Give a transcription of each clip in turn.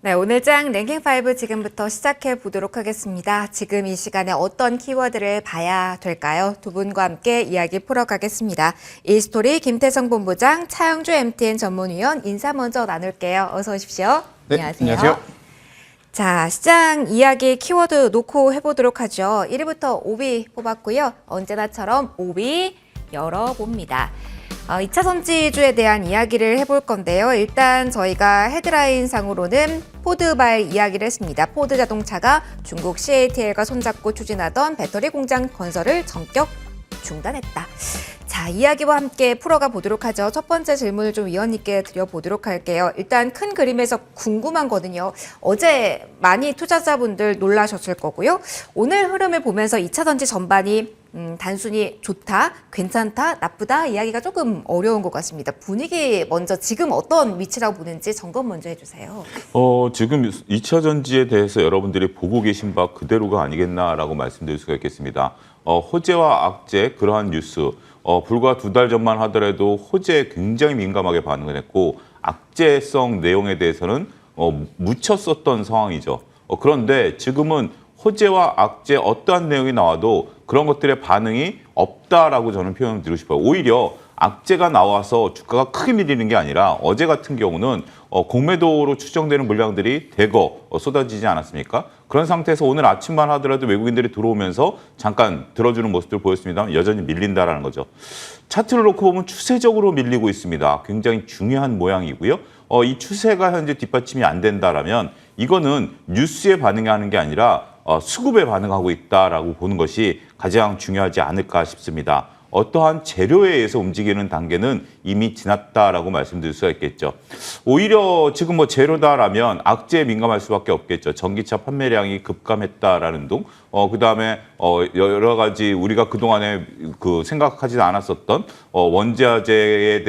네, 오늘 장 랭킹5 지금부터 시작해 보도록 하겠습니다. 지금 이 시간에 어떤 키워드를 봐야 될까요? 두 분과 함께 이야기 풀어가겠습니다. 이스토리 김태성 본부장, 차영주 MTN 전문위원 인사 먼저 나눌게요. 어서 오십시오. 네, 안녕하세요. 자, 시장 이야기 키워드 놓고 해보도록 하죠. 1위부터 5위 뽑았고요. 언제나처럼 5위 열어봅니다. 2차 전지주에 대한 이야기를 해볼 건데요. 일단 저희가 헤드라인 상으로는 포드발 이야기를 했습니다. 포드 자동차가 중국 CATL과 손잡고 추진하던 배터리 공장 건설을 전격 중단했다. 자, 이야기와 함께 풀어가 보도록 하죠. 첫 번째 질문을 좀 위원님께 드려보도록 할게요. 일단 큰 그림에서 궁금한 거는요. 어제 많이 투자자분들 놀라셨을 거고요. 오늘 흐름을 보면서 2차 전지 전반이 단순히 좋다, 괜찮다, 나쁘다 이야기가 조금 어려운 것 같습니다. 분위기 먼저 지금 어떤 위치라고 보는지 점검 먼저 해주세요. 지금 2차 전지에 대해서 여러분들이 보고 계신 바 그대로가 아니겠나라고 말씀드릴 수가 있겠습니다. 호재와 악재 그러한 뉴스 불과 2달 전만 하더라도 호재에 굉장히 민감하게 반응을 했고 악재성 내용에 대해서는 묻혔었던 상황이죠. 그런데 지금은 호재와 악재 어떠한 내용이 나와도 그런 것들의 반응이 없다라고 저는 표현을 드리고 싶어요. 오히려 악재가 나와서 주가가 크게 밀리는 게 아니라 어제 같은 경우는 공매도로 추정되는 물량들이 대거 쏟아지지 않았습니까? 그런 상태에서 오늘 아침만 하더라도 외국인들이 들어오면서 잠깐 들어주는 모습들 보였습니다만 여전히 밀린다라는 거죠. 차트를 놓고 보면 추세적으로 밀리고 있습니다. 굉장히 중요한 모양이고요. 이 추세가 현재 뒷받침이 안 된다라면 이거는 뉴스에 반응하는 게 아니라 수급에 반응하고 있다라고 보는 것이 가장 중요하지 않을까 싶습니다. 어떠한 재료에 의해서 움직이는 단계는 이미 지났다라고 말씀드릴 수가 있겠죠. 오히려 지금 재료다라면 악재에 민감할 수밖에 없겠죠. 전기차 판매량이 급감했다라는 등, 그다음에 여러 가지 우리가 그동안에 생각하지 않았었던 원자재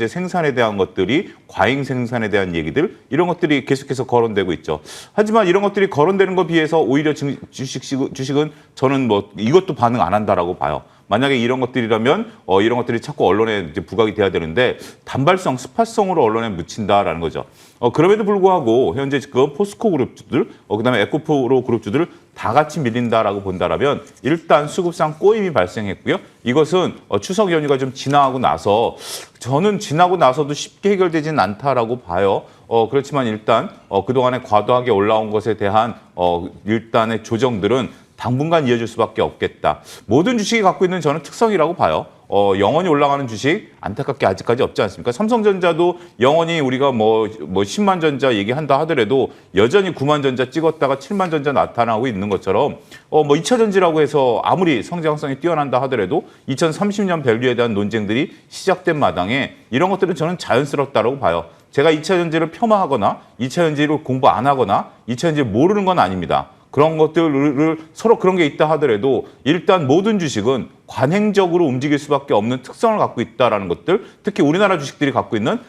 생산에 대한 것들이 과잉 생산에 대한 얘기들 이런 것들이 계속해서 거론되고 있죠. 하지만 이런 것들이 거론되는 것에 비해서 오히려 주식은 저는 이것도 반응 안 한다라고 봐요. 만약에 이런 것들이라면 이런 것들이 자꾸 언론에 이제 부각이 돼야 되는데 단발성, 스팟성으로 언론에 묻힌다라는 거죠. 그럼에도 불구하고 현재 그 포스코 그룹주들, 그다음에 에코프로 그룹주들 다 같이 밀린다라고 본다라면 일단 수급상 꼬임이 발생했고요. 이것은 추석 연휴가 좀 지나고 나서 저는 지나고 나서도 쉽게 해결되지는 않다라고 봐요. 그렇지만 일단 그동안에 과도하게 올라온 것에 대한 일단의 조정들은 당분간 이어질 수밖에 없겠다. 모든 주식이 갖고 있는 저는 특성이라고 봐요. 영원히 올라가는 주식 안타깝게 아직까지 없지 않습니까? 삼성전자도 영원히 우리가 10만 전자 얘기한다 하더라도 여전히 9만 전자 찍었다가 7만 전자 나타나고 있는 것처럼 2차 전지라고 해서 아무리 성장성이 뛰어난다 하더라도 2030년 밸류에 대한 논쟁들이 시작된 마당에 이런 것들은 저는 자연스럽다고 봐요. 제가 2차 전지를 폄하하거나 2차 전지를 공부 안 하거나 2차 전지를 모르는 건 아닙니다. 그런 것들을 서로 그런 게 있다 하더라도 일단 모든 주식은 관행적으로 움직일 수밖에 없는 특성을 갖고 있다는 것들, 특히 우리나라 주식들이 갖고 있는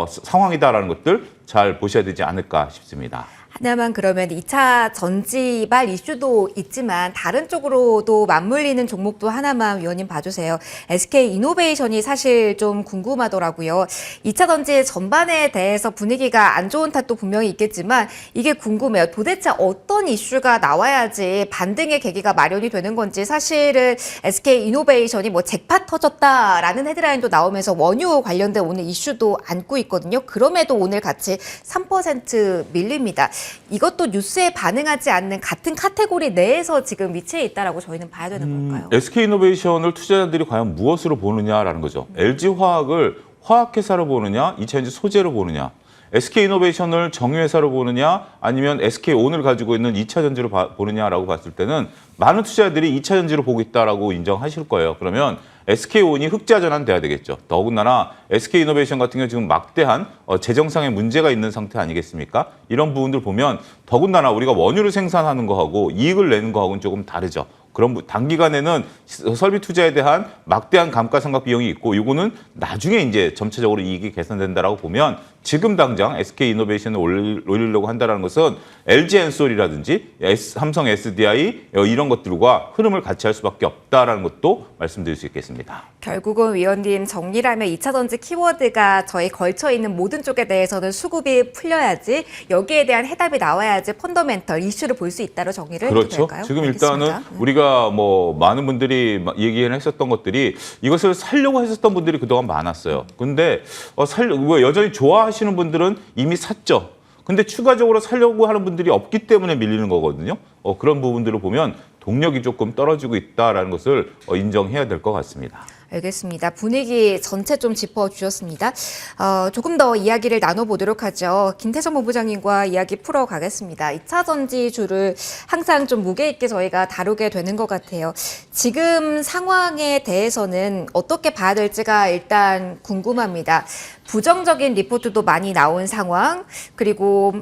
상황이다라는 것들 잘 보셔야 되지 않을까 싶습니다. 하나만 그러면 2차 전지발 이슈도 있지만 다른 쪽으로도 맞물리는 종목도 하나만 위원님 봐주세요. SK이노베이션이 사실 좀 궁금하더라고요. 2차 전지 전반에 대해서 분위기가 안 좋은 탓도 분명히 있겠지만 이게 궁금해요. 도대체 어떤 이슈가 나와야지 반등의 계기가 마련이 되는 건지 사실은 SK이노베이션이 잭팟 터졌다라는 헤드라인도 나오면서 원유 관련된 오늘 이슈도 안고 있거든요. 그럼에도 오늘 같이 3% 밀립니다. 이것도 뉴스에 반응하지 않는 같은 카테고리 내에서 지금 위치해 있다라고 저희는 봐야 되는 걸까요? SK이노베이션을 투자자들이 과연 무엇으로 보느냐라는 거죠. LG화학을 화학회사로 보느냐, 2차전지 소재로 보느냐. SK이노베이션을 정유회사로 보느냐 아니면 SK온을 가지고 있는 2차 전지로 보느냐라고 봤을 때는 많은 투자자들이 2차 전지로 보고 있다라고 인정하실 거예요. 그러면 SK온이 흑자 전환돼야 되겠죠. 더군다나 SK이노베이션 같은 경우 지금 막대한 재정상의 문제가 있는 상태 아니겠습니까? 이런 부분들 보면 더군다나 우리가 원유를 생산하는 거하고 이익을 내는 거하고는 조금 다르죠. 그럼 단기간에는 설비 투자에 대한 막대한 감가상각 비용이 있고 이거는 나중에 이제 점차적으로 이익이 개선된다라고 보면 지금 당장 SK 이노베이션을 올리려고 한다는 것은 LG 엔솔이라든지 삼성 SDI 이런 것들과 흐름을 같이 할 수밖에 없다라는 것도 말씀드릴 수 있겠습니다. 결국은 위원님 정리라면 2차 전지 키워드가 저희 걸쳐 있는 모든 쪽에 대해서는 수급이 풀려야지 여기에 대한 해답이 나와야지 펀더멘털 이슈를 볼 수 있다로 정리를 해도 그렇죠. 될까요? 지금 알겠습니다. 일단은 우리가 뭐 많은 분들이 얘기했었던 것들이 이것을 살려고 했었던 분들이 그동안 많았어요. 근데 여전히 좋아하시는 분들은 이미 샀죠. 근데 추가적으로 살려고 하는 분들이 없기 때문에 밀리는 거거든요. 그런 부분들을 보면 동력이 조금 떨어지고 있다라는 것을 인정해야 될 것 같습니다. 알겠습니다. 분위기 전체 좀 짚어주셨습니다. 조금 더 이야기를 나눠보도록 하죠. 김태성 본부장님과 이야기 풀어가겠습니다. 2차 전지주를 항상 좀 무게 있게 저희가 다루게 되는 것 같아요. 지금 상황에 대해서는 어떻게 봐야 될지가 일단 궁금합니다. 부정적인 리포트도 많이 나온 상황, 그리고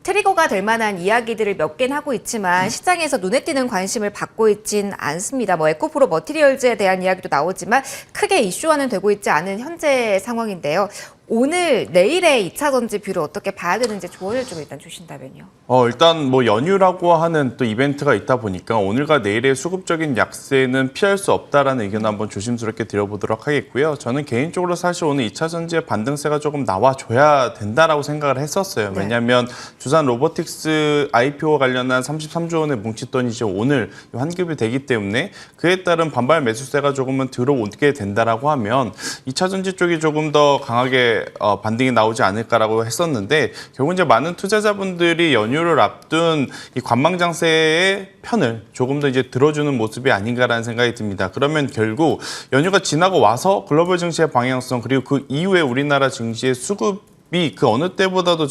트리거가 될 만한 이야기들을 몇 개는 하고 있지만 시장에서 눈에 띄는 관심을 받고 있진 않습니다. 뭐 에코프로 머티리얼즈에 대한 이야기도 나오지만 크게 이슈화는 되고 있지 않은 현재 상황인데요. 오늘, 내일의 2차 전지 뷰를 어떻게 봐야 되는지 조언을 좀 일단 주신다면요. 일단 뭐 연휴라고 하는 또 이벤트가 있다 보니까 오늘과 내일의 수급적인 약세는 피할 수 없다라는 의견을 한번 조심스럽게 드려보도록 하겠고요. 저는 개인적으로 사실 오늘 2차 전지의 반등세가 조금 나와줘야 된다라고 생각을 했었어요. 네. 왜냐하면 두산 로보틱스 IPO 관련한 33조 원의 뭉칫돈이 이제 오늘 환급이 되기 때문에 그에 따른 반발 매수세가 조금은 들어오게 된다라고 하면 2차 전지 쪽이 조금 더 강하게 반등이 나오지 않을까라고 했었는데 결국 이제 많은 투자자분들이 연휴를 앞둔 이 관망장세의 편을 조금 더 이제 들어주는 모습이 아닌가라는 생각이 듭니다. 그러면 결국 연휴가 지나고 와서 글로벌 증시의 방향성 그리고 그 이후에 우리나라 증시의 수급이 그 어느 때보다도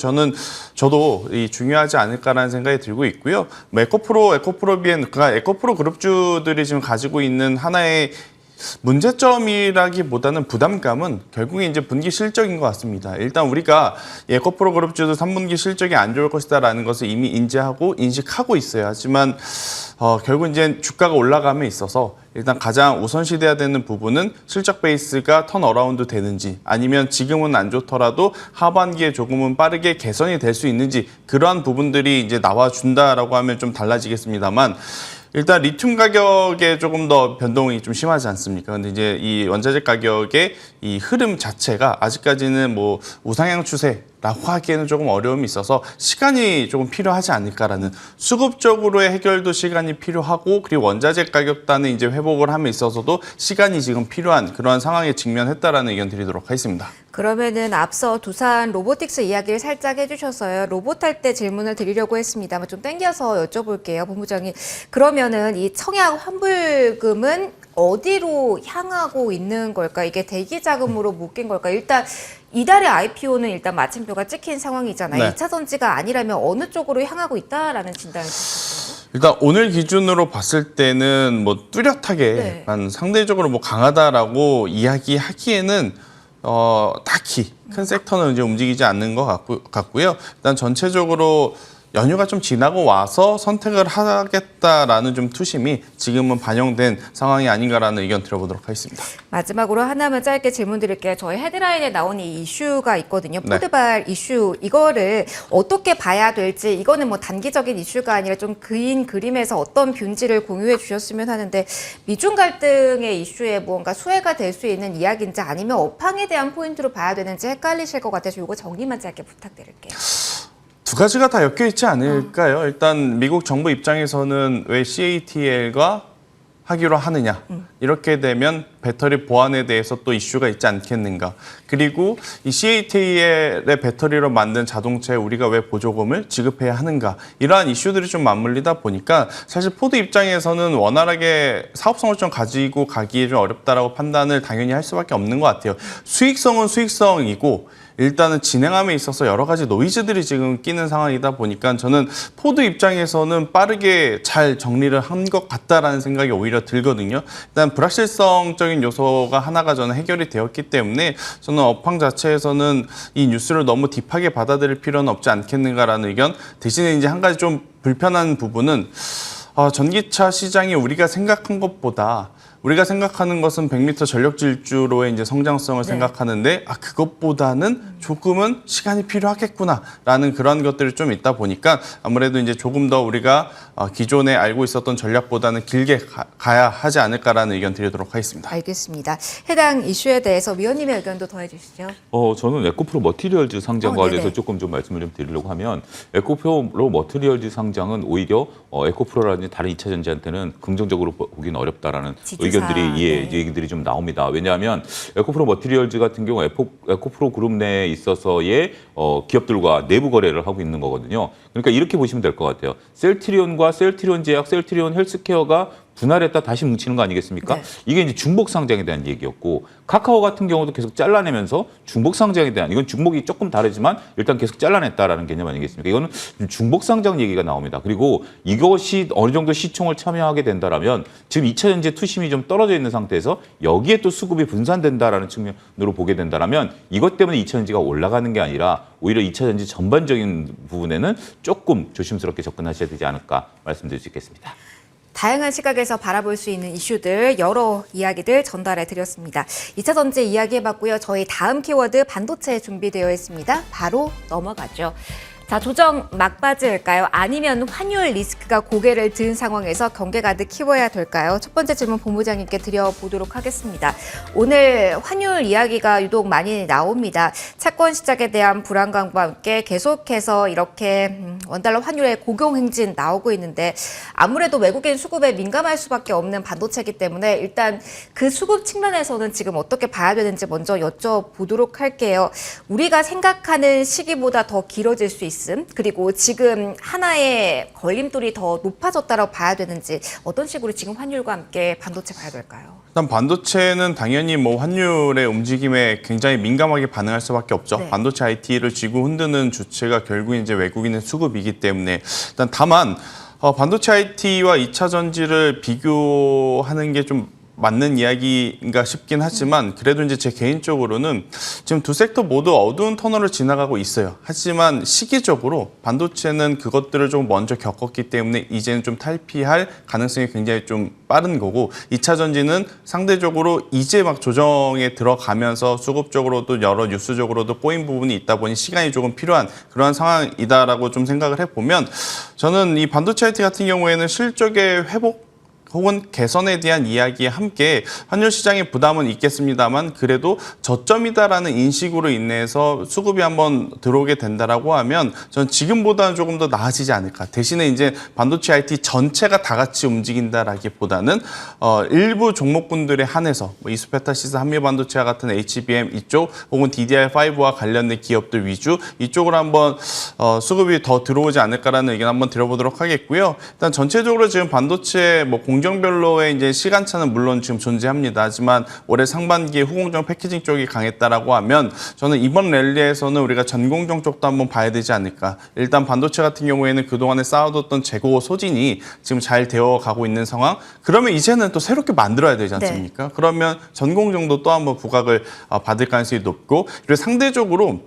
저도 중요하지 않을까라는 생각이 들고 있고요. 뭐 에코프로비엔 그러니까 에코프로 그룹주들이 지금 가지고 있는 하나의 문제점이라기보다는 부담감은 결국에 이제 분기 실적인 것 같습니다. 일단 우리가 에코프로 그룹주도 3분기 실적이 안 좋을 것이다라는 것을 이미 인식하고 있어요. 하지만 결국 이제 주가가 올라감에 있어서 일단 가장 우선시돼야 되는 부분은 실적 베이스가 턴어라운드 되는지 아니면 지금은 안 좋더라도 하반기에 조금은 빠르게 개선이 될 수 있는지 그러한 부분들이 이제 나와준다라고 하면 좀 달라지겠습니다만 일단 리튬 가격에 조금 더 변동이 좀 심하지 않습니까? 근데 이제 이 원자재 가격의 이 흐름 자체가 아직까지는 뭐 우상향 추세라고 하기에는 조금 어려움이 있어서 시간이 조금 필요하지 않을까라는 수급적으로의 해결도 시간이 필요하고 그리고 원자재 가격단의 이제 회복을 함에 있어서도 시간이 지금 필요한 그러한 상황에 직면했다라는 의견 드리도록 하겠습니다. 그러면은 앞서 두산 로보틱스 이야기를 살짝 해주셔서요. 로봇 할 때 질문을 드리려고 했습니다만 좀 땡겨서 여쭤볼게요, 본부장님. 그러면은 이 청약 환불금은 어디로 향하고 있는 걸까? 이게 대기 자금으로 묶인 걸까? 일단 이달의 IPO는 일단 마침표가 찍힌 상황이잖아요. 네. 2차 전지가 아니라면 어느 쪽으로 향하고 있다라는 진단을 주셨어요. 일단 오늘 기준으로 봤을 때는 뭐 뚜렷하게 네. 상대적으로 뭐 강하다라고 이야기하기에는 딱히 큰 섹터는 이제 움직이지 않는 것 같고요. 일단 전체적으로 연휴가 좀 지나고 와서 선택을 하겠다라는 좀 투심이 지금은 반영된 상황이 아닌가라는 의견 드려보도록 하겠습니다. 마지막으로 하나만 짧게 질문 드릴게요. 저희 헤드라인에 나온 이 이슈가 있거든요. 네. 포드발 이슈. 이거를 어떻게 봐야 될지, 이거는 뭐 단기적인 이슈가 아니라 좀 긴 그림에서 어떤 뷰인지를 공유해 주셨으면 하는데, 미중 갈등의 이슈에 무언가 수혜가 될 수 있는 이야기인지 아니면 업황에 대한 포인트로 봐야 되는지 헷갈리실 것 같아서 이거 정리만 짧게 부탁드릴게요. 두 가지가 다 엮여 있지 않을까요? 일단 미국 정부 입장에서는 왜 CATL과 하기로 하느냐. 이렇게 되면 배터리 보안에 대해서 또 이슈가 있지 않겠는가. 그리고 이 CATL의 배터리로 만든 자동차에 우리가 왜 보조금을 지급해야 하는가. 이러한 이슈들이 좀 맞물리다 보니까 사실 포드 입장에서는 원활하게 사업성을 좀 가지고 가기에 좀 어렵다라고 판단을 당연히 할 수밖에 없는 것 같아요. 수익성은 수익성이고 일단은 진행함에 있어서 여러 가지 노이즈들이 지금 끼는 상황이다 보니까 저는 포드 입장에서는 빠르게 잘 정리를 한 것 같다라는 생각이 오히려 들거든요. 일단 불확실성적인 요소가 하나가 저는 해결이 되었기 때문에 저는 업황 자체에서는 이 뉴스를 너무 딥하게 받아들일 필요는 없지 않겠는가라는 의견. 대신에 이제 한 가지 좀 불편한 부분은 전기차 시장이 우리가 생각한 것보다 우리가 생각하는 것은 100m 전력 질주로의 이제 성장성을 생각하는데 그것보다는 조금은 시간이 필요하겠구나라는 그런 것들이 좀 있다 보니까 아무래도 이제 조금 더 우리가 기존에 알고 있었던 전략보다는 길게 가야 하지 않을까라는 의견 드리도록 하겠습니다. 알겠습니다. 해당 이슈에 대해서 위원님의 의견도 더해 주시죠. 저는 에코프로 머티리얼즈 상장 관련해서 네네. 조금 좀 말씀을 좀 드리려고 하면 에코프로 머티리얼즈 상장은 오히려 에코프로라든지 다른 2차 전지한테는 긍정적으로 보기는 어렵다라는 지주사, 얘기들이 좀 나옵니다. 왜냐하면 에코프로 머티리얼즈 같은 경우 에코프로 그룹 내에 있어서의 기업들과 내부 거래를 하고 있는 거거든요. 그러니까 이렇게 보시면 될 것 같아요. 셀트리온과 셀트리온 제약, 셀트리온 헬스케어가 분할했다 다시 뭉치는 거 아니겠습니까? 네. 이게 이제 중복 상장에 대한 얘기였고 카카오 같은 경우도 계속 잘라내면서 중복 상장에 대한 이건 중복이 조금 다르지만 일단 계속 잘라냈다라는 개념 아니겠습니까? 이거는 중복 상장 얘기가 나옵니다. 그리고 이것이 어느 정도 시총을 참여하게 된다라면 지금 2차 전지 투심이 좀 떨어져 있는 상태에서 여기에 또 수급이 분산된다라는 측면으로 보게 된다라면 이것 때문에 2차 전지가 올라가는 게 아니라 오히려 2차 전지 전반적인 부분에는 조금 조심스럽게 접근하셔야 되지 않을까 말씀드릴 수 있겠습니다. 다양한 시각에서 바라볼 수 있는 이슈들 여러 이야기들 전달해 드렸습니다. 2차 전지 이야기해봤고요. 저희 다음 키워드 반도체 준비되어 있습니다. 바로 넘어가죠. 자, 조정 막바지일까요? 아니면 환율 리스크가 고개를 든 상황에서 경계 가득 키워야 될까요? 첫 번째 질문 본부장님께 드려보도록 하겠습니다. 오늘 환율 이야기가 유독 많이 나옵니다. 채권 시장에 대한 불안감과 함께 계속해서 이렇게 원달러 환율의 고공 행진 나오고 있는데 아무래도 외국인 수급에 민감할 수밖에 없는 반도체이기 때문에 일단 그 수급 측면에서는 지금 어떻게 봐야 되는지 먼저 여쭤보도록 할게요. 우리가 생각하는 시기보다 더 길어질 수 있음, 그리고 지금 하나의 걸림돌이 더 높아졌다고 봐야 되는지 어떤 식으로 지금 환율과 함께 반도체 봐야 될까요? 일단 반도체는 당연히 뭐 환율의 움직임에 굉장히 민감하게 반응할 수밖에 없죠. 네. 반도체 IT를 쥐고 흔드는 주체가 결국 이제 외국인의 수급이기 때문에 일단 다만 반도체 IT와 2차 전지를 비교하는 게 좀 맞는 이야기인가 싶긴 하지만 그래도 이제 제 개인적으로는 지금 두 섹터 모두 어두운 터널을 지나가고 있어요. 하지만 시기적으로 반도체는 그것들을 좀 먼저 겪었기 때문에 이제는 좀 탈피할 가능성이 굉장히 좀 빠른 거고 2차 전지는 상대적으로 이제 막 조정에 들어가면서 수급적으로도 여러 뉴스적으로도 꼬인 부분이 있다 보니 시간이 조금 필요한 그러한 상황이다라고 좀 생각을 해보면 저는 이 반도체 IT 같은 경우에는 실적의 회복 혹은 개선에 대한 이야기에 함께 환율 시장의 부담은 있겠습니다만 그래도 저점이다라는 인식으로 인해서 수급이 한번 들어오게 된다라고 하면 전 지금보다는 조금 더 나아지지 않을까. 대신에 이제 반도체 IT 전체가 다 같이 움직인다라기보다는 일부 종목군들에 한해서 뭐 이수페타시스, 한미반도체와 같은 HBM 이쪽 혹은 DDR5와 관련된 기업들 위주 이쪽으로 한번 수급이 더 들어오지 않을까라는 의견 한번 드려보도록 하겠고요. 일단 전체적으로 지금 반도체 뭐 공정별로의 이제 시간차는 물론 지금 존재합니다. 하지만 올해 상반기에 후공정 패키징 쪽이 강했다라고 하면 저는 이번 랠리에서는 우리가 전공정 쪽도 한번 봐야 되지 않을까. 일단 반도체 같은 경우에는 그동안에 쌓아뒀던 재고 소진이 지금 잘 되어 가고 있는 상황. 그러면 이제는 또 새롭게 만들어야 되지 않습니까? 그러면 전공정도 또 한번 부각을 받을 가능성이 높고 그리고 상대적으로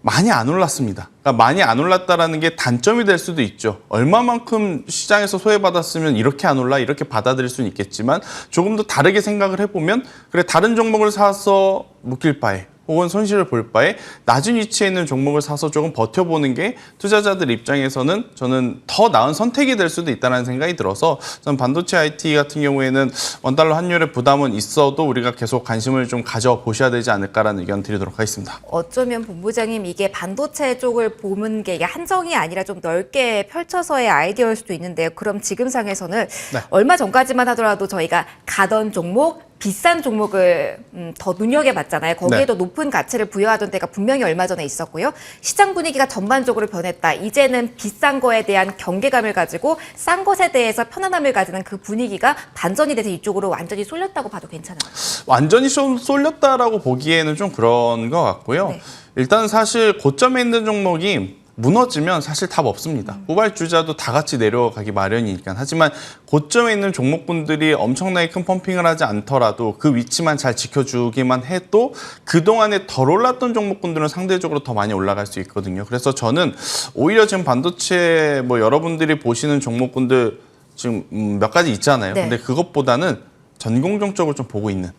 많이 안 올랐습니다. 그러니까 많이 안 올랐다라는 게 단점이 될 수도 있죠. 얼마만큼 시장에서 소외받았으면 이렇게 안 올라 이렇게 받아들일 수는 있겠지만 조금 더 다르게 생각을 해보면 그래 다른 종목을 사서 묶일 바에 혹은 손실을 볼 바에 낮은 위치에 있는 종목을 사서 조금 버텨보는 게 투자자들 입장에서는 저는 더 나은 선택이 될 수도 있다는 생각이 들어서 저는 반도체 IT 같은 경우에는 원달러 환율의 부담은 있어도 우리가 계속 관심을 좀 가져보셔야 되지 않을까라는 의견 드리도록 하겠습니다. 어쩌면 본부장님 이게 반도체 쪽을 보는 게 이게 한정이 아니라 좀 넓게 펼쳐서의 아이디어일 수도 있는데요. 그럼 지금 상에서는 얼마 전까지만 하더라도 저희가 가던 종목 비싼 종목을 더 눈여겨봤잖아요. 거기에 더 높은 가치를 부여하던 때가 분명히 얼마 전에 있었고요. 시장 분위기가 전반적으로 변했다. 이제는 비싼 거에 대한 경계감을 가지고 싼 것에 대해서 편안함을 가지는 그 분위기가 반전이 돼서 이쪽으로 완전히 쏠렸다고 봐도 괜찮아요. 완전히 쏠렸다라고 보기에는 좀 그런 것 같고요. 네. 일단 사실 고점에 있는 종목이 무너지면 사실 답 없습니다. 후발주자도 다 같이 내려가기 마련이니까. 하지만 고점에 있는 종목군들이 엄청나게 큰 펌핑을 하지 않더라도 그 위치만 잘 지켜주기만 해도 그동안에 덜 올랐던 종목군들은 상대적으로 더 많이 올라갈 수 있거든요. 그래서 저는 오히려 지금 반도체 뭐 여러분들이 보시는 종목군들 지금 몇 가지 있잖아요. 네. 근데 그것보다는 전공정적으로 좀 보고 있는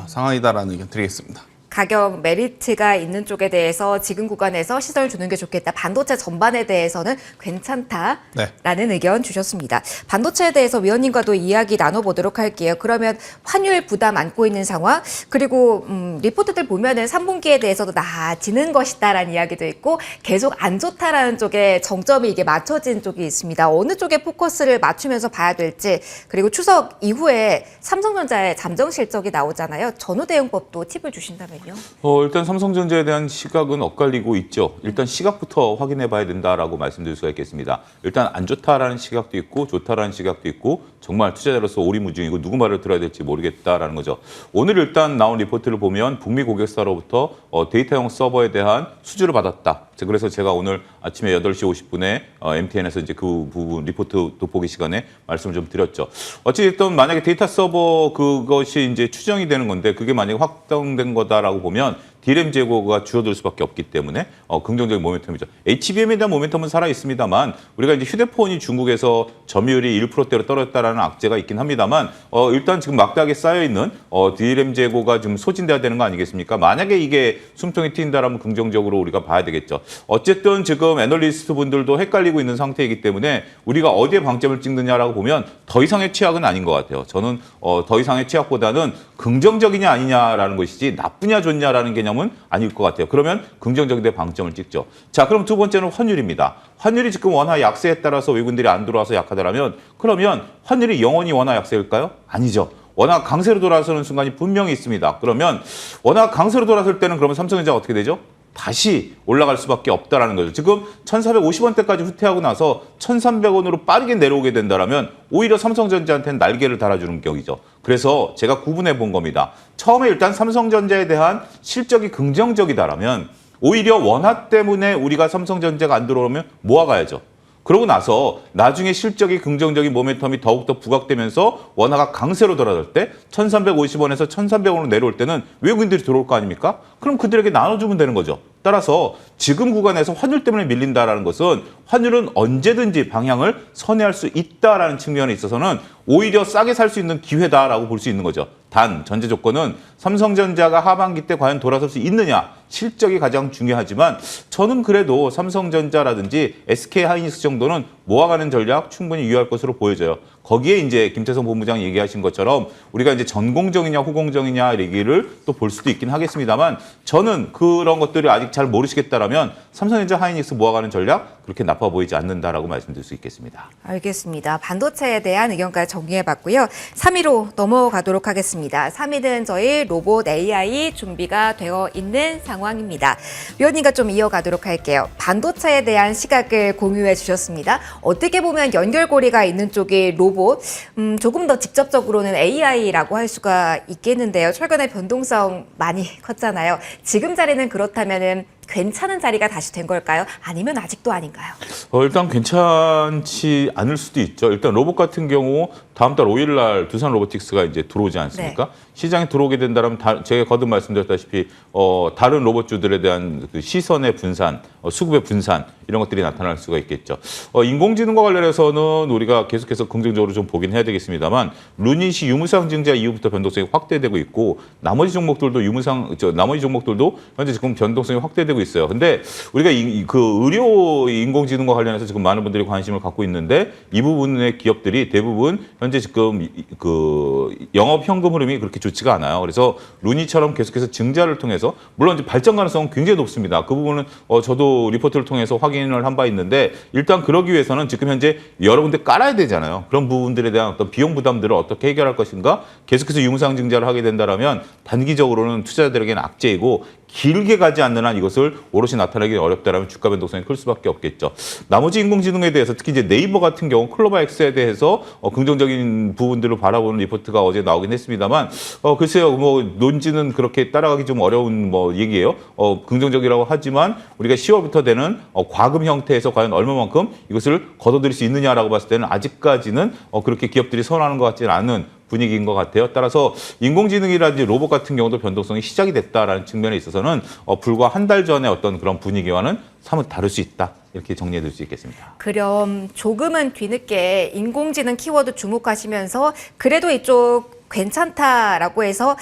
상황이다라는 의견 드리겠습니다. 가격 메리트가 있는 쪽에 대해서 지금 구간에서 시선을 주는 게 좋겠다. 반도체 전반에 대해서는 괜찮다라는 의견 주셨습니다. 반도체에 대해서 위원님과도 이야기 나눠보도록 할게요. 그러면 환율 부담 안고 있는 상황, 그리고 리포트들 보면은 3분기에 대해서도 나아지는 것이다라는 이야기도 있고 계속 안 좋다라는 쪽에 정점이 이게 맞춰진 쪽이 있습니다. 어느 쪽에 포커스를 맞추면서 봐야 될지, 그리고 추석 이후에 삼성전자의 잠정 실적이 나오잖아요. 전후 대응법도 팁을 주신다면요. 일단 삼성전자에 대한 시각은 엇갈리고 있죠. 일단 시각부터 확인해 봐야 된다라고 말씀드릴 수가 있겠습니다. 일단 안 좋다라는 시각도 있고 좋다라는 시각도 있고 정말 투자자로서 오리무중이고 누구 말을 들어야 될지 모르겠다라는 거죠. 오늘 일단 나온 리포트를 보면 북미 고객사로부터 데이터형 서버에 대한 수주를 받았다. 그래서 제가 오늘 아침에 8시 50분에 MTN에서 이제 그 부분 리포트 돋보기 시간에 말씀을 좀 드렸죠. 어찌됐든 만약에 데이터 서버 그것이 이제 추정이 되는 건데 그게 만약에 확정된 거다라고 보면 DRAM 재고가 줄어들 수밖에 없기 때문에 긍정적인 모멘텀이죠. HBM에 대한 모멘텀은 살아 있습니다만 우리가 이제 휴대폰이 중국에서 점유율이 1%대로 떨어졌다라는 악재가 있긴 합니다만 일단 지금 막대하게 쌓여 있는 DRAM 재고가 좀 소진돼야 되는 거 아니겠습니까? 만약에 이게 숨통이 트인다라면 긍정적으로 우리가 봐야 되겠죠. 어쨌든 지금 애널리스트 분들도 헷갈리고 있는 상태이기 때문에 우리가 어디에 방점을 찍느냐라고 보면 더 이상의 취약은 아닌 것 같아요. 저는 더 이상의 취약보다는 긍정적이냐 아니냐라는 것이지 나쁘냐 좋냐라는 개념은 아닐 것 같아요. 그러면 긍정적인 데 방점을 찍죠. 자, 그럼 두 번째는 환율입니다. 환율이 지금 원화 약세에 따라서 외국인들이 안 들어와서 약하다라면 그러면 환율이 영원히 원화 약세일까요? 아니죠. 원화 강세로 돌아서는 순간이 분명히 있습니다. 그러면 원화 강세로 돌아설 때는 그러면 삼성전자가 어떻게 되죠? 다시 올라갈 수밖에 없다라는 거죠. 지금 1,450원대까지 후퇴하고 나서 1,300원으로 빠르게 내려오게 된다라면 오히려 삼성전자한테는 날개를 달아주는 격이죠. 그래서 제가 구분해 본 겁니다. 처음에 일단 삼성전자에 대한 실적이 긍정적이다라면 오히려 원화 때문에 우리가 삼성전자가 안 들어오면 모아가야죠. 그러고 나서 나중에 실적이 긍정적인 모멘텀이 더욱더 부각되면서 원화가 강세로 돌아설 때 1,350원에서 1,300원으로 내려올 때는 외국인들이 들어올 거 아닙니까? 그럼 그들에게 나눠주면 되는 거죠. 따라서 지금 구간에서 환율 때문에 밀린다라는 것은 환율은 언제든지 방향을 선회할 수 있다라는 측면에 있어서는 오히려 싸게 살 수 있는 기회다라고 볼 수 있는 거죠. 단 전제 조건은 삼성전자가 하반기 때 과연 돌아설 수 있느냐 실적이 가장 중요하지만 저는 그래도 삼성전자라든지 SK하이닉스 정도는 모아가는 전략 충분히 유효할 것으로 보여져요. 거기에 이제 김태성 본부장 얘기하신 것처럼 우리가 이제 전공정이냐 후공정이냐 얘기를 또 볼 수도 있긴 하겠습니다만 저는 그런 것들이 아직 잘 모르시겠다라면 삼성전자 하이닉스 모아가는 전략 그렇게 나빠 보이지 않는다라고 말씀드릴 수 있겠습니다. 알겠습니다. 반도체에 대한 의견까지 정리해봤고요. 3위로 넘어가도록 하겠습니다. 3위는 저희 로봇 AI 준비가 되어 있는 상황입니다. 위원님과 좀 이어가도록 할게요. 반도체에 대한 시각을 공유해 주셨습니다. 어떻게 보면 연결고리가 있는 쪽이 로봇, 조금 더 직접적으로는 AI라고 할 수가 있겠는데요. 최근에 변동성 많이 컸잖아요. 지금 자리는 그렇다면은 괜찮은 자리가 다시 된 걸까요? 아니면 아직도 아닌가요? 일단 괜찮지 않을 수도 있죠. 일단 로봇 같은 경우 다음 달 5일 날 두산 로보틱스가 이제 들어오지 않습니까? 네. 시장에 들어오게 된다면 제가 거듭 말씀드렸다시피 다른 로봇주들에 대한 그 시선의 분산, 수급의 분산 이런 것들이 나타날 수가 있겠죠. 인공지능과 관련해서는 우리가 계속해서 긍정적으로 좀 보긴 해야 되겠습니다만 루닛이 유무상 증자 이후부터 변동성이 확대되고 있고 나머지 종목들도 현재 지금 변동성이 확대되고 있어요. 근데 우리가 그 의료 인공지능과 관련해서 지금 많은 분들이 관심을 갖고 있는데 이 부분의 기업들이 대부분 현재 지금 그 영업 현금 흐름이 그렇게 좋지가 않아요. 그래서 루니처럼 계속해서 증자를 통해서 물론 이제 발전 가능성은 굉장히 높습니다. 그 부분은 저도 리포트를 통해서 확인을 한 바 있는데 일단 그러기 위해서는 지금 현재 여러 군데 깔아야 되잖아요. 그런 부분들에 대한 어떤 비용 부담들을 어떻게 해결할 것인가 계속해서 유무상 증자를 하게 된다면 단기적으로는 투자자들에게는 악재이고 길게 가지 않는 한 이것을 오롯이 나타내기 어렵다라면 주가 변동성이 클 수밖에 없겠죠. 나머지 인공지능에 대해서 특히 이제 네이버 같은 경우 클로바엑스에 대해서 긍정적인 부분들을 바라보는 리포트가 어제 나오긴 했습니다만 글쎄요 뭐 논지는 그렇게 따라가기 좀 어려운 뭐 얘기예요. 긍정적이라고 하지만 우리가 10월부터 되는 과금 형태에서 과연 얼마만큼 이것을 걷어들일 수 있느냐라고 봤을 때는 아직까지는 그렇게 기업들이 선호하는 것 같지는 않은 분위기인 것 같아요. 따라서 인공지능이라든지 로봇 같은 경우도 변동성이 시작이 됐다라는 측면에 있어서는 불과 한 달 전에 어떤 그런 분위기와는 사뭇 다를 수 있다. 이렇게 정리해 드릴 수 있겠습니다. 그럼 조금은 뒤늦게 인공지능 키워드 주목하시면서 그래도 이쪽 괜찮다라고 해서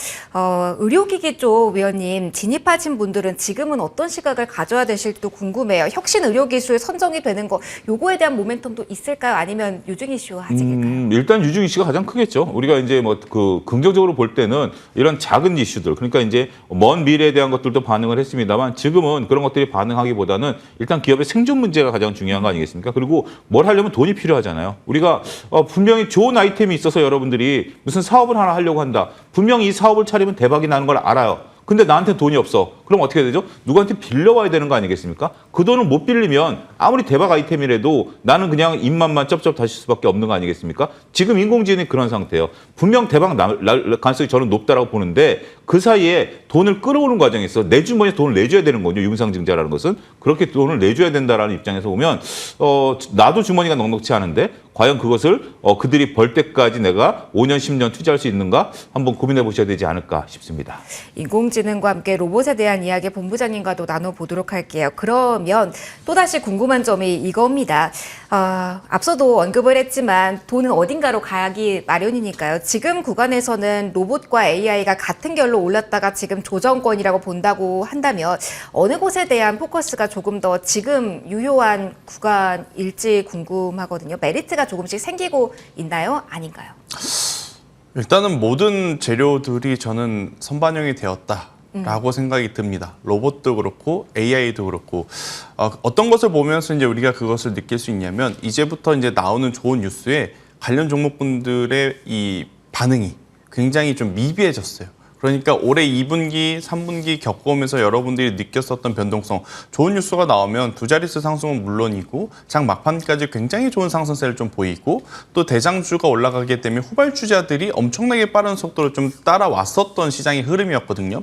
의료기기 쪽 위원님 진입하신 분들은 지금은 어떤 시각을 가져야 되실지도 궁금해요. 혁신 의료기술 선정이 되는 거 요거에 대한 모멘텀도 있을까요? 아니면 유증 이슈 아직일까요? 일단 유증 이슈가 가장 크겠죠. 우리가 이제 뭐 그 긍정적으로 볼 때는 이런 작은 이슈들, 그러니까 이제 먼 미래에 대한 것들도 반응을 했습니다만 지금은 그런 것들이 반응하기보다는 일단 기업의 생존 문제가 가장 중요한 거 아니겠습니까? 그리고 뭘 하려면 돈이 필요하잖아요. 우리가 분명히 좋은 아이템이 있어서 여러분들이 무슨 사업을 하나 하려고 한다. 분명히 이 사업을 차리면 대박이 나는 걸 알아요. 근데 나한테 돈이 없어. 그럼 어떻게 되죠? 누구한테 빌려와야 되는 거 아니겠습니까? 그 돈을 못 빌리면 아무리 대박 아이템이라도 나는 그냥 입맛만 쩝쩝 다실 수밖에 없는 거 아니겠습니까? 지금 인공지능이 그런 상태예요. 분명 대박 날 가능성이 저는 높다라고 보는데 그 사이에 돈을 끌어오는 과정에서 내 주머니에 돈을 내줘야 되는 거죠. 유상증자라는 것은. 그렇게 돈을 내줘야 된다라는 입장에서 보면 나도 주머니가 넉넉치 않은데 과연 그것을 그들이 벌 때까지 내가 5년, 10년 투자할 수 있는가 한번 고민해 보셔야 되지 않을까 싶습니다. 인공지능과 함께 로봇에 대한 이야기 본부장님과도 나눠보도록 할게요. 그러면 또다시 궁금한 점이 이겁니다. 앞서도 언급을 했지만 돈은 어딘가로 가기 마련이니까요. 지금 구간에서는 로봇과 AI가 같은 결로 올랐다가 지금 조정권이라고 본다고 한다면 어느 곳에 대한 포커스가 조금 더 지금 유효한 구간일지 궁금하거든요. 메리트가 조금씩 생기고 있나요? 아닌가요? 일단은 모든 재료들이 저는 선반영이 되었다라고 생각이 듭니다. 로봇도 그렇고 AI도 그렇고 어떤 것을 보면서 이제 우리가 그것을 느낄 수 있냐면 이제부터 이제 나오는 좋은 뉴스에 관련 종목분들의 이 반응이 굉장히 좀 미비해졌어요. 그러니까 올해 2분기, 3분기 겪어오면서 여러분들이 느꼈었던 변동성, 좋은 뉴스가 나오면 두 자릿수 상승은 물론이고 장 막판까지 굉장히 좋은 상승세를 좀 보이고 또 대장주가 올라가게 되면 후발주자들이 엄청나게 빠른 속도로 좀 따라왔었던 시장의 흐름이었거든요.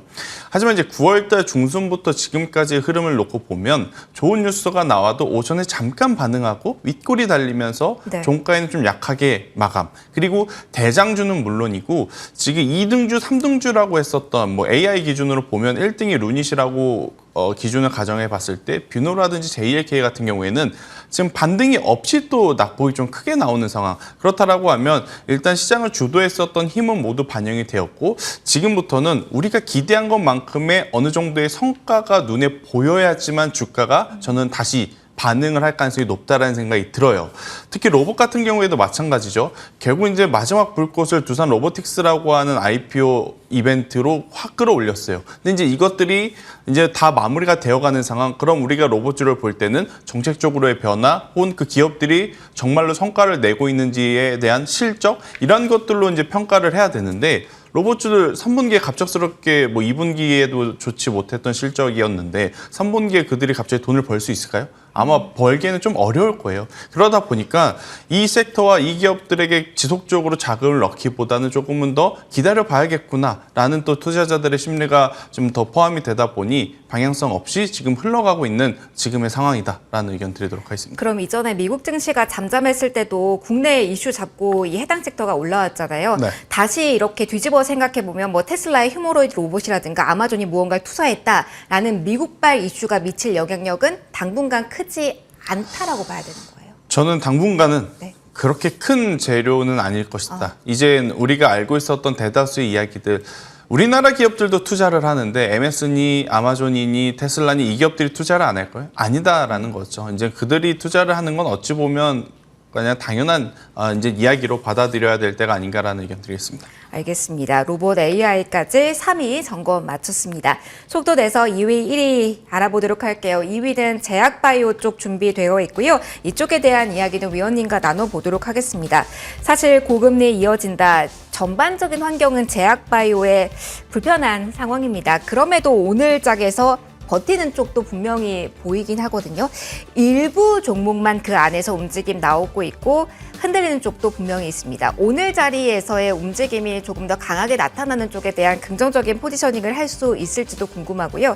하지만 이제 9월달 중순부터 지금까지의 흐름을 놓고 보면 좋은 뉴스가 나와도 오전에 잠깐 반응하고 윗골이 달리면서 네. 종가에는 좀 약하게 마감. 그리고 대장주는 물론이고 지금 2등주, 3등주라고 했었던 뭐 AI 기준으로 보면 1등이 루닛이라고 기준을 가정해 봤을 때 뷰노라든지 JLK 같은 경우에는 지금 반등이 없이 또 낙폭이 좀 크게 나오는 상황. 그렇다라고 하면 일단 시장을 주도했었던 힘은 모두 반영이 되었고 지금부터는 우리가 기대한 것만큼의 어느 정도의 성과가 눈에 보여야지만 주가가 저는 다시 반응을 할 가능성이 높다라는 생각이 들어요. 특히 로봇 같은 경우에도 마찬가지죠. 결국 이제 마지막 불꽃을 두산 로보틱스라고 하는 IPO 이벤트로 확 끌어올렸어요. 근데 이제 이것들이 이제 다 마무리가 되어가는 상황. 그럼 우리가 로봇주를 볼 때는 정책적으로의 변화, 혹은 그 기업들이 정말로 성과를 내고 있는지에 대한 실적 이런 것들로 이제 평가를 해야 되는데. 로봇주들 3분기에 갑작스럽게 뭐 2분기에도 좋지 못했던 실적이었는데 3분기에 그들이 갑자기 돈을 벌 수 있을까요? 아마 벌기에는 좀 어려울 거예요. 그러다 보니까 이 섹터와 이 기업들에게 지속적으로 자금을 넣기보다는 조금은 더 기다려 봐야겠구나라는 또 투자자들의 심리가 좀 더 포함이 되다 보니 방향성 없이 지금 흘러가고 있는 지금의 상황이다라는 의견 드리도록 하겠습니다. 그럼 이전에 미국 증시가 잠잠했을 때도 국내 이슈 잡고 이 해당 섹터가 올라왔잖아요. 네. 다시 이렇게 뒤집어 생각해 보면 뭐 테슬라의 휴머로이드 로봇이라든가 아마존이 무언가를 투자했다라는 미국발 이슈가 미칠 영향력은 당분간 크지 않다라고 봐야 되는 거예요. 저는 당분간은 네. 그렇게 큰 재료는 아닐 것이다. 이젠 우리가 알고 있었던 대다수의 이야기들 우리나라 기업들도 투자를 하는데 MS니 아마존이니 테슬라니 이 기업들이 투자를 안 할 거예요? 아니다라는 거죠. 이제 그들이 투자를 하는 건 어찌 보면 그냥 당연한 이제 이야기로 받아들여야 될 때가 아닌가라는 의견 드리겠습니다. 알겠습니다. 로봇 AI까지 3위 점검 마쳤습니다. 속도 내서 2위, 1위 알아보도록 할게요. 2위는 제약바이오 쪽 준비되어 있고요. 이쪽에 대한 이야기는 위원님과 나눠보도록 하겠습니다. 사실 고금리 이어진다. 전반적인 환경은 제약바이오에 불편한 상황입니다. 그럼에도 오늘 짝에서 버티는 쪽도 분명히 보이긴 하거든요. 일부 종목만 그 안에서 움직임 나오고 있고 흔들리는 쪽도 분명히 있습니다. 오늘 자리에서의 움직임이 조금 더 강하게 나타나는 쪽에 대한 긍정적인 포지셔닝을 할 수 있을지도 궁금하고요.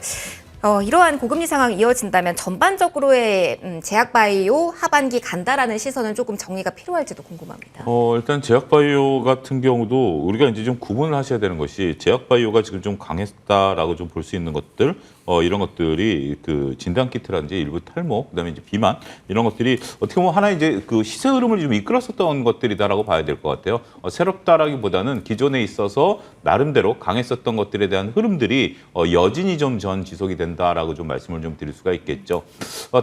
이러한 고금리 상황이 이어진다면 전반적으로의 제약바이오 하반기 간다라는 시선은 조금 정리가 필요할지도 궁금합니다. 일단 제약바이오 같은 경우도 우리가 이제 좀 구분을 하셔야 되는 것이 제약바이오가 지금 좀 강했다라고 좀 볼 수 있는 것들 이런 것들이 그 진단키트라든지 일부 탈모, 그다음에 이제 비만 이런 것들이 어떻게 보면 하나의 이제 그 시세 흐름을 좀 이끌었었던 것들이다라고 봐야 될 것 같아요. 새롭다라기보다는 기존에 있어서 나름대로 강했었던 것들에 대한 흐름들이 여진이 좀 전 지속이 된다라고 좀 말씀을 좀 드릴 수가 있겠죠.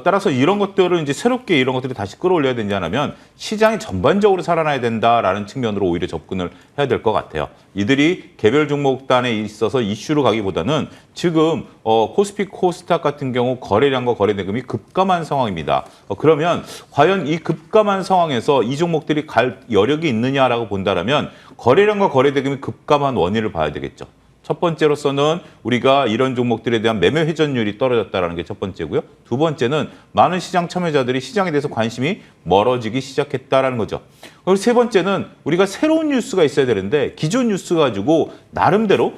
따라서 이런 것들을 이제 새롭게 이런 것들이 다시 끌어올려야 되냐면 시장이 전반적으로 살아나야 된다라는 측면으로 오히려 접근을 해야 될 것 같아요. 이들이 개별 종목단에 있어서 이슈로 가기보다는 지금 코스피 코스닥 같은 경우 거래량과 거래 대금이 급감한 상황입니다. 그러면 과연 이 급감한 상황에서 이 종목들이 갈 여력이 있느냐라고 본다라면 거래량과 거래 대금이 급감한 원인을 봐야 되겠죠. 첫 번째로서는 우리가 이런 종목들에 대한 매매 회전율이 떨어졌다는 게 첫 번째고요. 두 번째는 많은 시장 참여자들이 시장에 대해서 관심이 멀어지기 시작했다라는 거죠. 그리고 세 번째는 우리가 새로운 뉴스가 있어야 되는데 기존 뉴스 가지고 나름대로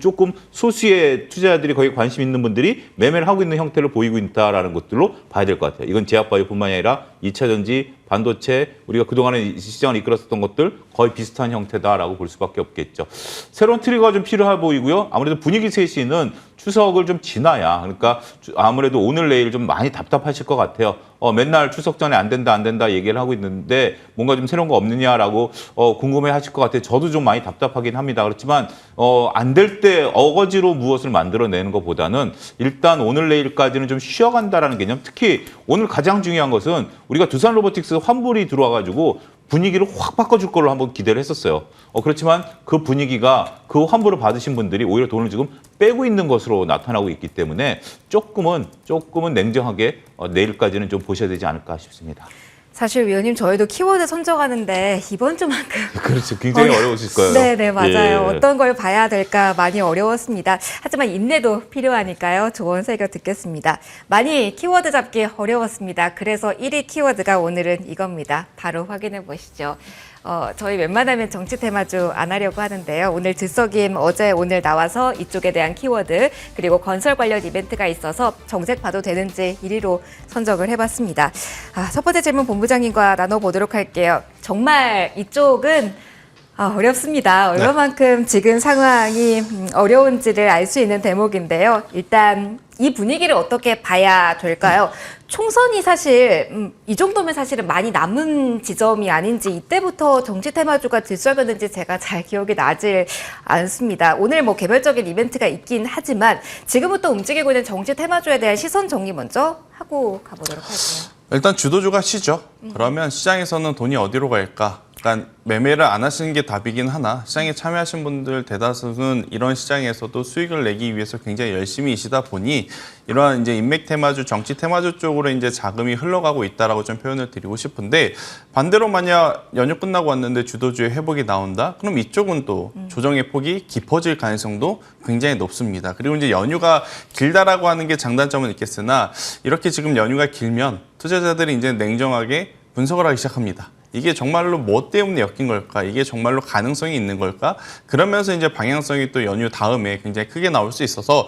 조금 소수의 투자자들이 거기에 관심 있는 분들이 매매를 하고 있는 형태를 보이고 있다라는 것들로 봐야 될 것 같아요. 이건 제약바이오뿐만이 아니라 2차 전지, 반도체, 우리가 그동안에 시장을 이끌었었던 것들 거의 비슷한 형태다라고 볼 수밖에 없겠죠. 새로운 트리거가 좀 필요해 보이고요. 아무래도 분위기 쇄신은 추석을 좀 지나야, 그러니까 아무래도 오늘 내일 좀 많이 답답하실 것 같아요. 맨날 추석 전에 안 된다 얘기를 하고 있는데 뭔가 좀 새로운 거 없느냐라고 궁금해 하실 것 같아요. 저도 좀 많이 답답하긴 합니다. 그렇지만 안 될 때 어거지로 무엇을 만들어내는 것보다는 일단 오늘 내일까지는 좀 쉬어간다라는 개념. 특히 오늘 가장 중요한 것은 우리가 두산 로보틱스 환불이 들어와가지고 분위기를 확 바꿔줄 걸로 한번 기대를 했었어요. 그렇지만 그 분위기가 그 환불을 받으신 분들이 오히려 돈을 지금 빼고 있는 것으로 나타나고 있기 때문에 조금은 냉정하게 내일까지는 좀 보셔야 되지 않을까 싶습니다. 사실 위원님 저희도 키워드 선정하는데 이번 주만큼 그렇죠. 굉장히 어려우실 거예요. 네, 맞아요. 예. 어떤 걸 봐야 될까 많이 어려웠습니다. 하지만 인내도 필요하니까요. 조언 새겨 듣겠습니다. 많이 키워드 잡기 어려웠습니다. 그래서 1위 키워드가 오늘은 이겁니다. 바로 확인해 보시죠. 저희 웬만하면 정치 테마주 안 하려고 하는데요. 오늘 들썩임 어제 오늘 나와서 이쪽에 대한 키워드 그리고 건설 관련 이벤트가 있어서 정책 봐도 되는지 1위로 선정을 해봤습니다. 첫 번째 질문 본부장님과 나눠보도록 할게요. 정말 이쪽은 어렵습니다. 얼마만큼 지금 상황이 어려운지를 알 수 있는 대목인데요. 일단 이 분위기를 어떻게 봐야 될까요? 총선이 사실 이 정도면 사실은 많이 남은 지점이 아닌지 이때부터 정치 테마주가 들썩였는지 제가 잘 기억이 나질 않습니다. 오늘 뭐 개별적인 이벤트가 있긴 하지만 지금부터 움직이고 있는 정치 테마주에 대한 시선 정리 먼저 하고 가보도록 할게요. 일단 주도주가 시죠. 그러면 시장에서는 돈이 어디로 갈까? 그러니까 매매를 안 하시는 게 답이긴 하나 시장에 참여하신 분들 대다수는 이런 시장에서도 수익을 내기 위해서 굉장히 열심히이시다 보니 이러한 이제 인맥 테마주, 정치 테마주 쪽으로 이제 자금이 흘러가고 있다라고 좀 표현을 드리고 싶은데 반대로 만약 연휴 끝나고 왔는데 주도주의 회복이 나온다? 그럼 이쪽은 또 조정의 폭이 깊어질 가능성도 굉장히 높습니다. 그리고 이제 연휴가 길다라고 하는 게 장단점은 있겠으나 이렇게 지금 연휴가 길면 투자자들이 이제 냉정하게 분석을 하기 시작합니다. 이게 정말로 뭐 때문에 엮인 걸까? 이게 정말로 가능성이 있는 걸까? 그러면서 이제 방향성이 또 연휴 다음에 굉장히 크게 나올 수 있어서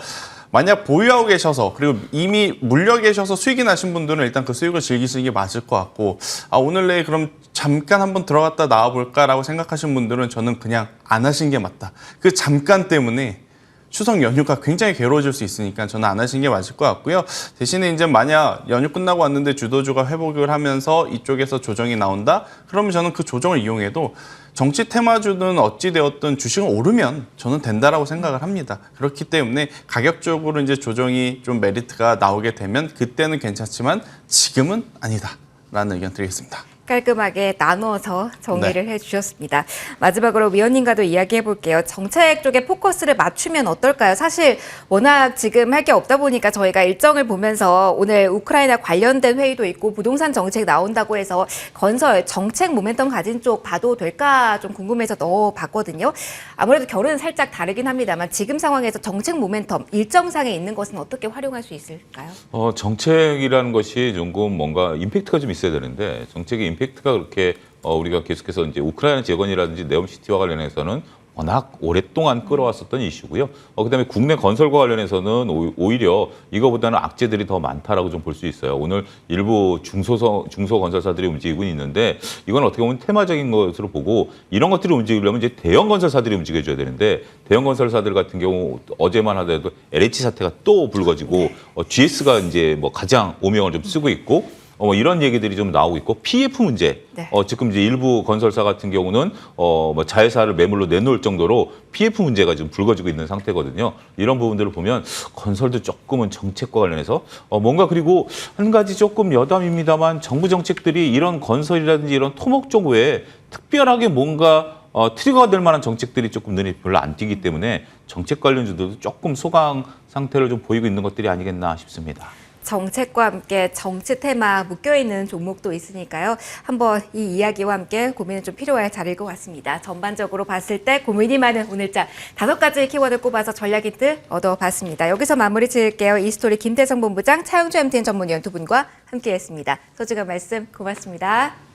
만약 보유하고 계셔서 그리고 이미 물려 계셔서 수익이 나신 분들은 일단 그 수익을 즐기시는 게 맞을 것 같고 오늘 내일 그럼 잠깐 한번 들어갔다 나와볼까라고 생각하시는 분들은 저는 그냥 안 하신 게 맞다. 그 잠깐 때문에 추석 연휴가 굉장히 괴로워질 수 있으니까 저는 안 하시는 게 맞을 것 같고요. 대신에 이제 만약 연휴 끝나고 왔는데 주도주가 회복을 하면서 이쪽에서 조정이 나온다? 그러면 저는 그 조정을 이용해도 정치 테마주는 어찌되었든 주식은 오르면 저는 된다라고 생각을 합니다. 그렇기 때문에 가격적으로 이제 조정이 좀 메리트가 나오게 되면 그때는 괜찮지만 지금은 아니다라는 의견 드리겠습니다. 깔끔하게 나눠서 정리를 해주셨습니다. 마지막으로 위원님과도 이야기해 볼게요. 정책 쪽에 포커스를 맞추면 어떨까요? 사실 워낙 지금 할 게 없다 보니까 저희가 일정을 보면서 오늘 우크라이나 관련된 회의도 있고 부동산 정책 나온다고 해서 건설 정책 모멘텀 가진 쪽 봐도 될까 좀 궁금해서 넣어봤거든요. 아무래도 결은 살짝 다르긴 합니다만 지금 상황에서 정책 모멘텀 일정상에 있는 것은 어떻게 활용할 수 있을까요? 정책이라는 것이 조금 뭔가 임팩트가 좀 있어야 되는데 정책의 임팩트가 그렇게 우리가 계속해서 이제 우크라이나 재건이라든지 네옴시티와 관련해서는 워낙 오랫동안 끌어왔었던 이슈고요. 그다음에 국내 건설과 관련해서는 오히려 이거보다는 악재들이 더 많다라고 좀 볼 수 있어요. 오늘 일부 중소 건설사들이 움직이고 있는데 이건 어떻게 보면 테마적인 것으로 보고 이런 것들이 움직이려면 이제 대형 건설사들이 움직여줘야 되는데 대형 건설사들 같은 경우 어제만 하더라도 LH 사태가 또 불거지고 GS가 이제 뭐 가장 오명을 좀 쓰고 있고 이런 얘기들이 좀 나오고 있고 PF 문제. 네. 지금 이제 일부 건설사 같은 경우는 뭐 자회사를 매물로 내놓을 정도로 PF 문제가 좀 불거지고 있는 상태거든요. 이런 부분들을 보면 건설도 조금은 정책과 관련해서 뭔가 그리고 한 가지 조금 여담입니다만 정부 정책들이 이런 건설이라든지 이런 토목 쪽 외에 특별하게 뭔가 트리거가 될 만한 정책들이 조금 눈에 별로 안 띄기 때문에 정책 관련주들도 조금 소강 상태를 좀 보이고 있는 것들이 아니겠나 싶습니다. 정책과 함께 정치 테마 묶여있는 종목도 있으니까요. 한번 이 이야기와 함께 고민은 좀 필요할 자리일 것 같습니다. 전반적으로 봤을 때 고민이 많은 오늘자 5가지 키워드 꼽아서 전략 힌트 얻어봤습니다. 여기서 마무리 지을게요. 이스토리 김태성 본부장, 차영주 MTN 전문위원 두 분과 함께했습니다. 소중한 말씀 고맙습니다.